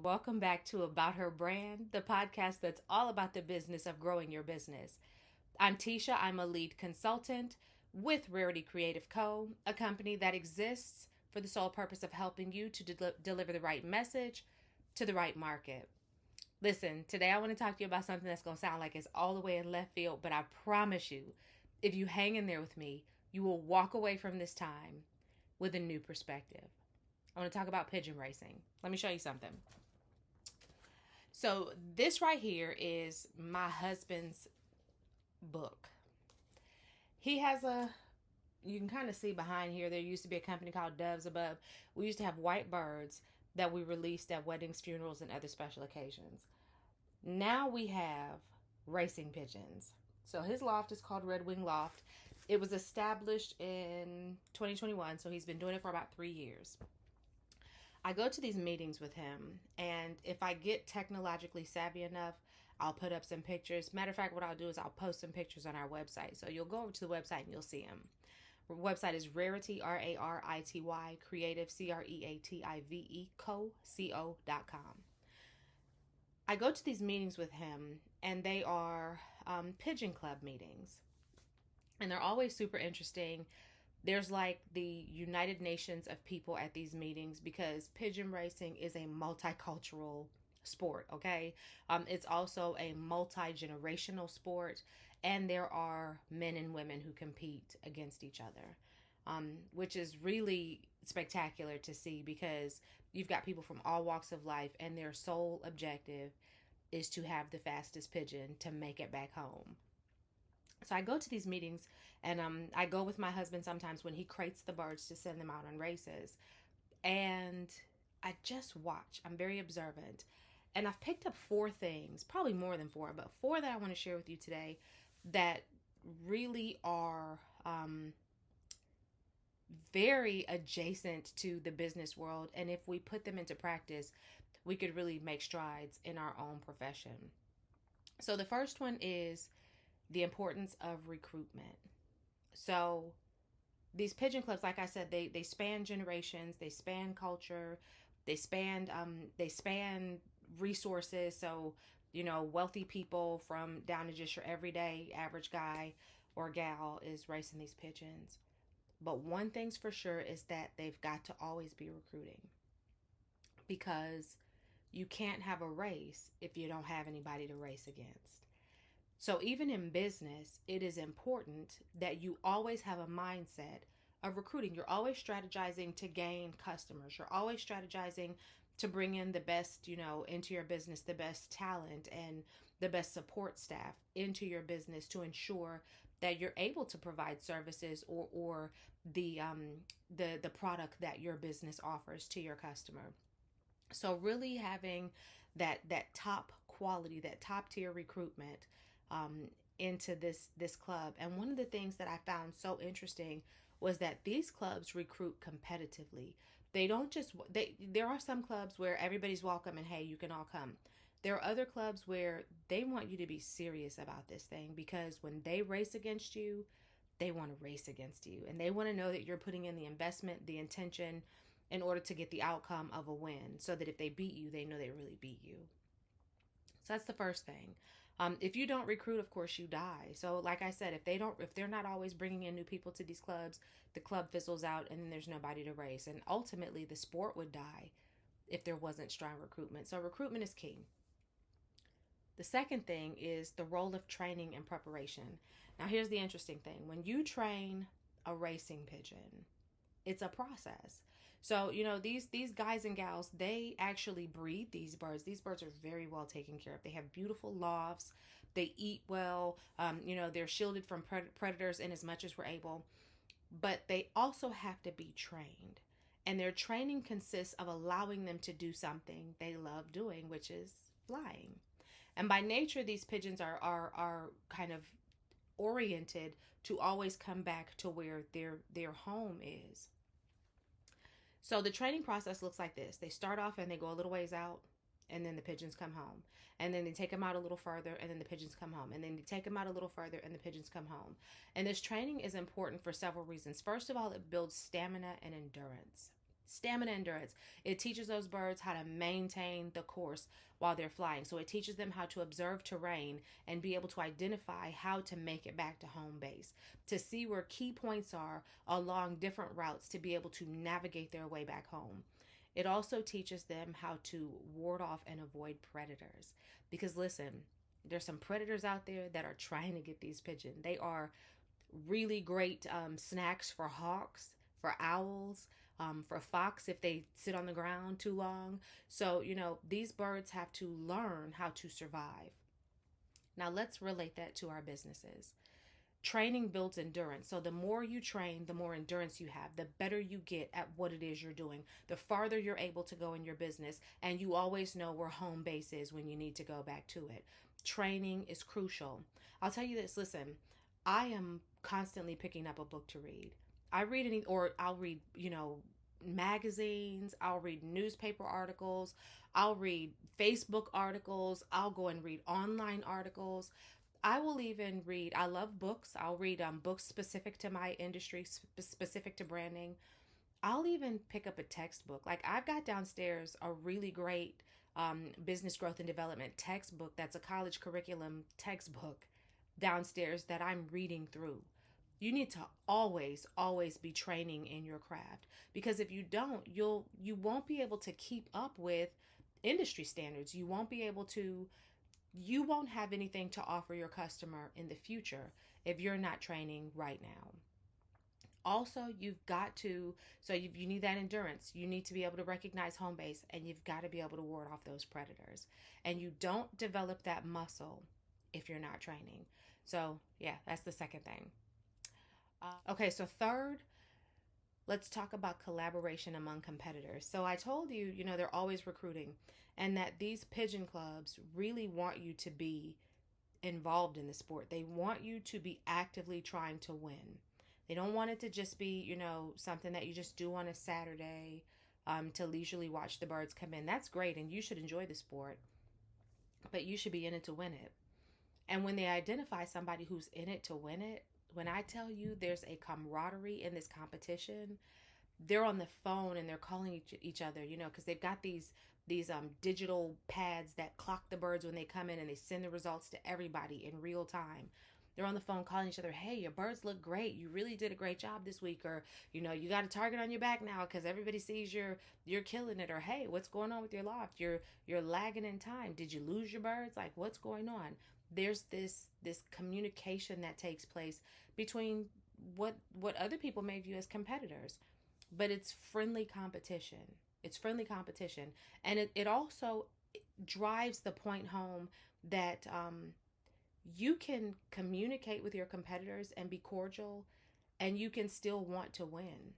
Welcome back to About Her Brand, the podcast that's all about the business of growing your business. I'm Tisha. I'm a lead consultant with Rarity Creative Co., a company that exists for the sole purpose of helping you to deliver the right message to the right market. Listen, today I want to talk to you about something that's going to sound like it's all the way in left field, but I promise you, if you hang in there with me, you will walk away from this time with a new perspective. I want to talk about pigeon racing. Let me show you something. So, this right here is my husband's book. He has you can kind of see behind here, there used to be a company called Doves Above. We used to have white birds that we released at weddings, funerals, and other special occasions. Now we have racing pigeons. So his loft is called Red Wing Loft. It was established in 2021, so he's been doing it for about 3 years. I go to these meetings with him, and if I get technologically savvy enough, I'll put up some pictures. Matter of fact, what I'll do is I'll post some pictures on our website. So you'll go over to the website and you'll see them. Our website is Rarity, Rarity, Creative, Creative, co.com. I go to these meetings with him, and they are Pigeon Club meetings. And they're always super interesting. There's like the United Nations of people at these meetings because pigeon racing is a multicultural sport, okay? It's also a multi-generational sport, and there are men and women who compete against each other, which is really spectacular to see because you've got people from all walks of life, and their sole objective is to have the fastest pigeon to make it back home. So I go to these meetings, and I go with my husband sometimes when he crates the birds to send them out on races. And I just watch. I'm very observant. And I've picked up four things, probably more than four, but four that I want to share with you today that really are very adjacent to the business world. And if we put them into practice, we could really make strides in our own profession. So the first one is the importance of recruitment. So these pigeon clubs, like I said, they span generations, they span culture, they span resources. So wealthy people from down to just your everyday average guy or gal is racing these pigeons. But one thing's for sure is that they've got to always be recruiting because you can't have a race if you don't have anybody to race against. So even in business, it is important that you always have a mindset of recruiting. You're always strategizing to gain customers. You're always strategizing to bring in the best, into your business, the best talent and the best support staff into your business to ensure that you're able to provide services or the product that your business offers to your customer. So really having that top quality, that top tier recruitment um, into this club. And one of the things that I found so interesting was that these clubs recruit competitively. They don't just there are some clubs where everybody's welcome and hey, you can all come. There are other clubs where they want you to be serious about this thing because when they race against you, they want to race against you and they want to know that you're putting in the investment, the intention in order to get the outcome of a win so that if they beat you, they know they really beat you. So that's the first thing. If you don't recruit, of course, you die. So, like I said, if they're not always bringing in new people to these clubs, the club fizzles out, and then there's nobody to race. And ultimately, the sport would die if there wasn't strong recruitment. So, recruitment is key. The second thing is the role of training and preparation. Now, here's the interesting thing: when you train a racing pigeon, it's a process. So, these guys and gals, they actually breed these birds. These birds are very well taken care of. They have beautiful lofts. They eat well. They're shielded from predators in as much as we're able. But they also have to be trained. And their training consists of allowing them to do something they love doing, which is flying. And by nature, these pigeons are kind of oriented to always come back to where their home is. So the training process looks like this. They start off and they go a little ways out, and then the pigeons come home. And then they take them out a little further, and then the pigeons come home. And then they take them out a little further, and the pigeons come home. And this training is important for several reasons. First of all, it builds stamina and endurance. Stamina endurance. It teaches those birds how to maintain the course while they're flying. So it teaches them how to observe terrain and be able to identify how to make it back to home base, to see where key points are along different routes to be able to navigate their way back home. It also teaches them how to ward off and avoid predators. Because listen, there's some predators out there that are trying to get these pigeons. They are really great snacks for hawks, for owls, for fox if they sit on the ground too long. So, these birds have to learn how to survive. Now, let's relate that to our businesses. Training builds endurance. So, the more you train, the more endurance you have, the better you get at what it is you're doing, the farther you're able to go in your business, and you always know where home base is when you need to go back to it. Training is crucial. I'll tell you this, listen, I am constantly picking up a book to read. I read any, or I'll read, magazines, I'll read newspaper articles, I'll read Facebook articles, I'll go and read online articles. I will even read, I love books. I'll read books specific to my industry, specific to branding. I'll even pick up a textbook. Like I've got downstairs a really great business growth and development textbook that's a college curriculum textbook downstairs that I'm reading through. You need to always be training in your craft, because if you don't, you won't be able to keep up with industry standards. You won't have anything to offer your customer in the future if you're not training right now. Also, you need that endurance. You need to be able to recognize home base, and you've got to be able to ward off those predators. And you don't develop that muscle if you're not training. So, yeah, that's the second thing. Okay, so third, let's talk about collaboration among competitors. So I told you, they're always recruiting, and that these pigeon clubs really want you to be involved in the sport. They want you to be actively trying to win. They don't want it to just be, something that you just do on a Saturday to leisurely watch the birds come in. That's great, and you should enjoy the sport, but you should be in it to win it. And when they identify somebody who's in it to win it, when I tell you there's a camaraderie in this competition, they're on the phone and they're calling each other, because they've got these digital pads that clock the birds when they come in, and they send the results to everybody in real time. They're on the phone calling each other, hey, your birds look great. You really did a great job this week. Or, you got a target on your back now because everybody sees you're killing it. Or, hey, what's going on with your loft? You're lagging in time. Did you lose your birds? Like, what's going on? There's this communication that takes place between what other people may view as competitors, but it's friendly competition. It's friendly competition, and it also drives the point home that you can communicate with your competitors and be cordial, and you can still want to win.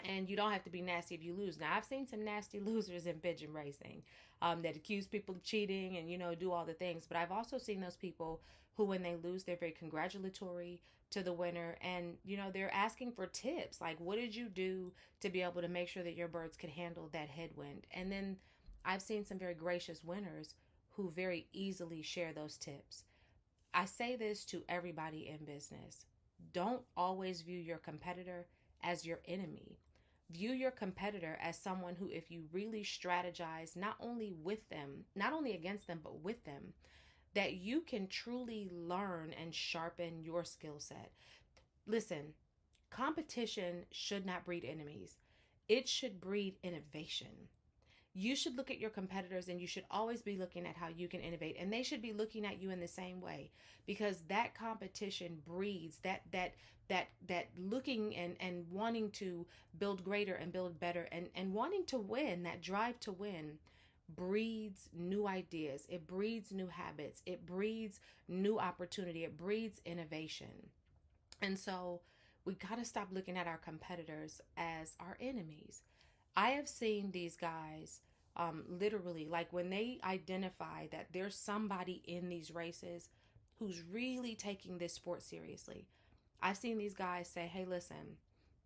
And you don't have to be nasty if you lose. Now, I've seen some nasty losers in pigeon racing that accuse people of cheating and, do all the things. But I've also seen those people who, when they lose, they're very congratulatory to the winner. And, they're asking for tips. Like, what did you do to be able to make sure that your birds could handle that headwind? And then I've seen some very gracious winners who very easily share those tips. I say this to everybody in business. Don't always view your competitor as your enemy. View your competitor as someone who, if you really strategize, not only with them, not only against them, but with them, that you can truly learn and sharpen your skill set. Listen, competition should not breed enemies. It should breed innovation. You should look at your competitors, and you should always be looking at how you can innovate, and they should be looking at you in the same way, because that competition breeds that looking and wanting to build greater and build better and wanting to win. That drive to win breeds new ideas. It breeds new habits. It breeds new opportunity. It breeds innovation. And so we got to stop looking at our competitors as our enemies. I have seen these guys literally, like when they identify that there's somebody in these races who's really taking this sport seriously. I've seen these guys say, hey, listen,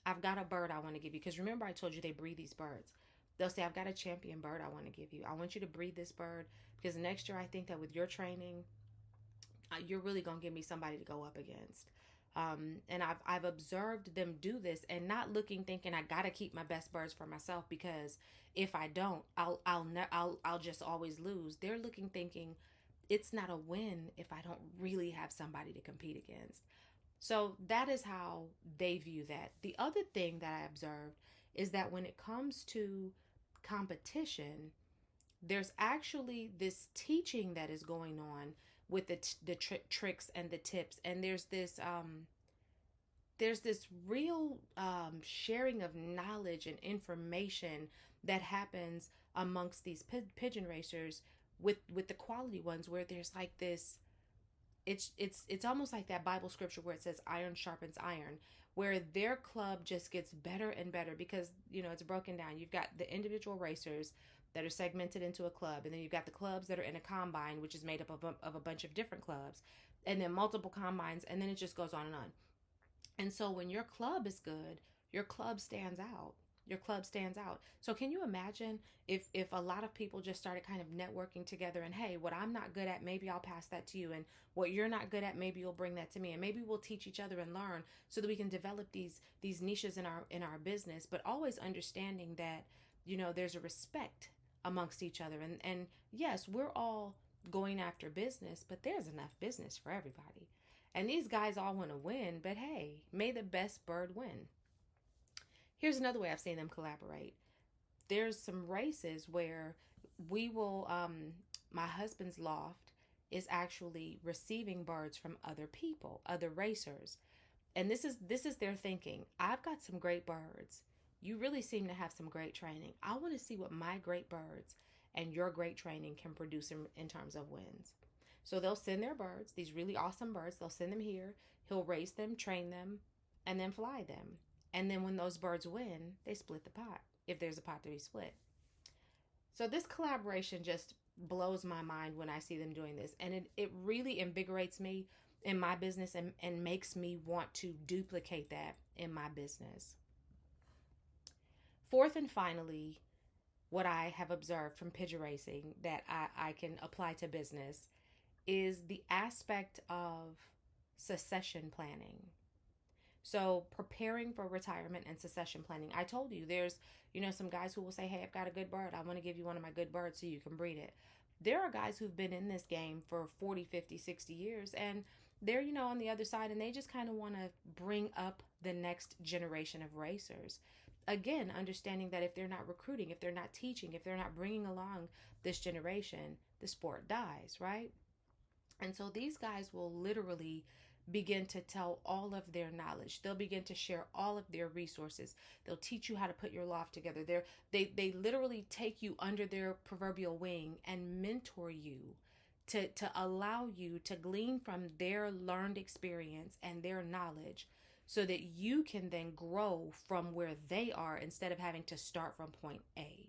I've got a bird I want to give you. Because remember, I told you they breed these birds. They'll say, I've got a champion bird I want to give you. I want you to breed this bird because next year I think that with your training, you're really going to give me somebody to go up against. And I've observed them do this, and not looking thinking I gotta keep my best birds for myself, because if I don't, I'll just always lose. They're looking thinking it's not a win if I don't really have somebody to compete against. So that is how they view that. The other thing that I observed is that when it comes to competition, there's actually this teaching that is going on with the tricks and the tips, and there's this real sharing of knowledge and information that happens amongst these pigeon racers with the quality ones, where there's like this, it's almost like that Bible scripture where it says iron sharpens iron, where their club just gets better and better, because it's broken down. You've got the individual racers that are segmented into a club, and then you've got the clubs that are in a combine, which is made up of a bunch of different clubs, and then multiple combines, and then it just goes on and on. And so when your club is good, your club stands out. Your club stands out. So can you imagine if a lot of people just started kind of networking together, and hey, what I'm not good at, maybe I'll pass that to you, and what you're not good at, maybe you'll bring that to me, and maybe we'll teach each other and learn, so that we can develop these niches in our business, but always understanding that there's a respect amongst each other, and yes, we're all going after business, but there's enough business for everybody. And these guys all want to win, but hey, may the best bird win. Here's another way I've seen them collaborate. There's some races where we will, my husband's loft is actually receiving birds from other people, other racers. And this is their thinking. I've got some great birds. You really seem to have some great training. I want to see what my great birds and your great training can produce in terms of wins. So they'll send their birds, these really awesome birds, they'll send them here. He'll raise them, train them, and then fly them. And then when those birds win, they split the pot, if there's a pot to be split. So this collaboration just blows my mind when I see them doing this. And it really invigorates me in my business, and makes me want to duplicate that in my business. Fourth and finally, what I have observed from pigeon racing that I can apply to business is the aspect of succession planning. So preparing for retirement and succession planning. I told you there's, some guys who will say, hey, I've got a good bird. I want to give you one of my good birds so you can breed it. There are guys who've been in this game for 40, 50, 60 years, and they're, on the other side, and they just kind of want to bring up the next generation of racers. Again, understanding that if they're not recruiting, if they're not teaching, if they're not bringing along this generation, the sport dies, right? And so these guys will literally begin to tell all of their knowledge. They'll begin to share all of their resources. They'll teach you how to put your loft together. They literally take you under their proverbial wing and mentor you to allow you to glean from their learned experience and their knowledge, so that you can then grow from where they are instead of having to start from point A.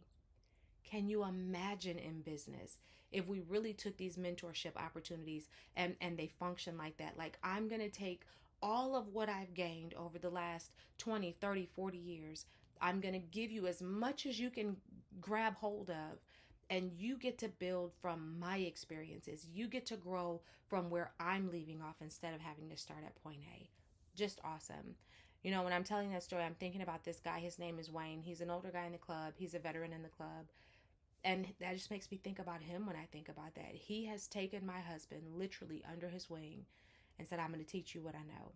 Can you imagine in business if we really took these mentorship opportunities and they function like that? Like, I'm going to take all of what I've gained over the last 20, 30, 40 years. I'm going to give you as much as you can grab hold of, and you get to build from my experiences. You get to grow from where I'm leaving off instead of having to start at point A. Just awesome. When I'm telling that story, I'm thinking about this guy. His name is Wayne. He's an older guy in the club. He's a veteran in the club. And that just makes me think about him when I think about that. He has taken my husband literally under his wing and said, I'm going to teach you what I know.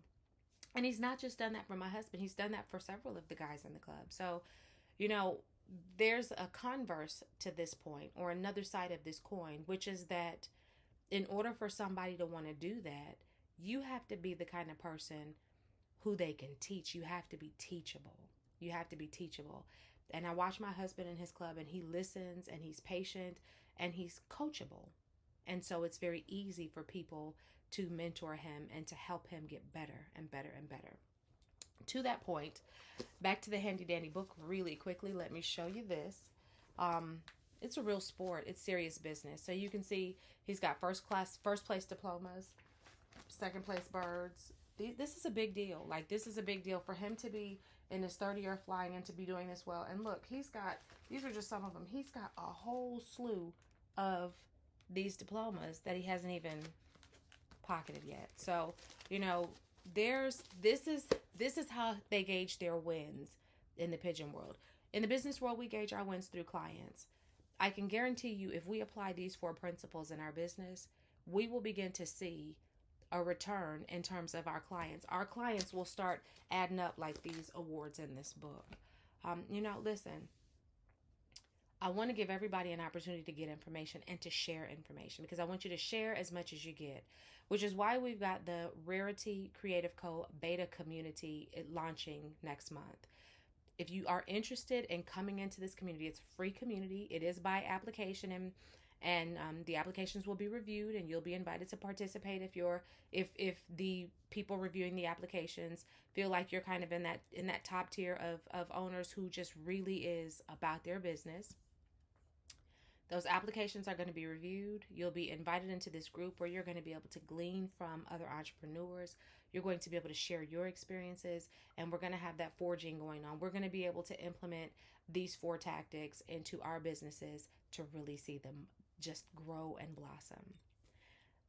And he's not just done that for my husband. He's done that for several of the guys in the club. So, there's a converse to this point, or another side of this coin, which is that in order for somebody to want to do that, you have to be the kind of person who they can teach. You have to be teachable. You have to be teachable. And I watch my husband in his club, and he listens, and he's patient, and he's coachable. And so it's very easy for people to mentor him and to help him get better and better and better. To that point, back to the handy dandy book really quickly. Let me show you this. It's a real sport. It's serious business. So you can see he's got first place diplomas, second place birds. This is a big deal. Like, this is a big deal for him to be in his third year of flying and to be doing this well. And look, these are just some of them. He's got a whole slew of these diplomas that he hasn't even pocketed yet. So, This is how they gauge their wins in the pigeon world. In the business world, we gauge our wins through clients. I can guarantee you, if we apply these 4 principles in our business, we will begin to see a return in terms of our clients. Our clients will start adding up like these awards in this book. Listen, I want to give everybody an opportunity to get information and to share information, because I want you to share as much as you get, which is why we've got the Rarity Creative Co. beta community launching next month. If you are interested in coming into this community, it's a free community. It is by application, and the applications will be reviewed, and you'll be invited to participate if the people reviewing the applications feel like you're kind of in that top tier of owners who just really is about their business. Those applications are going to be reviewed. You'll be invited into this group where you're going to be able to glean from other entrepreneurs. You're going to be able to share your experiences, and we're going to have that forging going on. We're going to be able to implement these 4 tactics into our businesses to really see them just grow and blossom.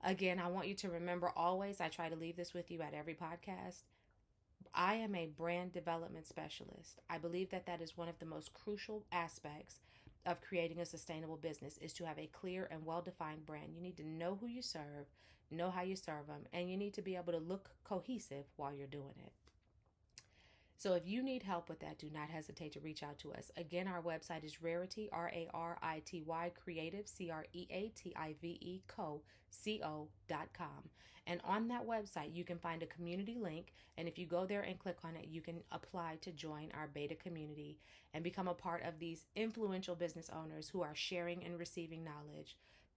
Again, I want you to remember always, I try to leave this with you at every podcast. I am a brand development specialist. I believe that that is one of the most crucial aspects of creating a sustainable business, is to have a clear and well-defined brand. You need to know who you serve, know how you serve them, and you need to be able to look cohesive while you're doing it. So if you need help with that, do not hesitate to reach out to us. Again, our website is Rarity, Rarity Creative, Creative, co.com. And on that website, you can find a community link. And if you go there and click on it, you can apply to join our beta community and become a part of these influential business owners who are sharing and receiving knowledge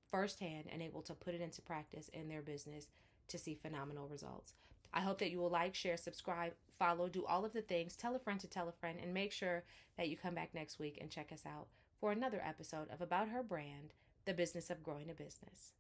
firsthand and able to put it into practice in their business to see phenomenal results. I hope that you will like, share, subscribe, follow, do all of the things, tell a friend to tell a friend, and make sure that you come back next week and check us out for another episode of About Her Brand, the business of growing a business.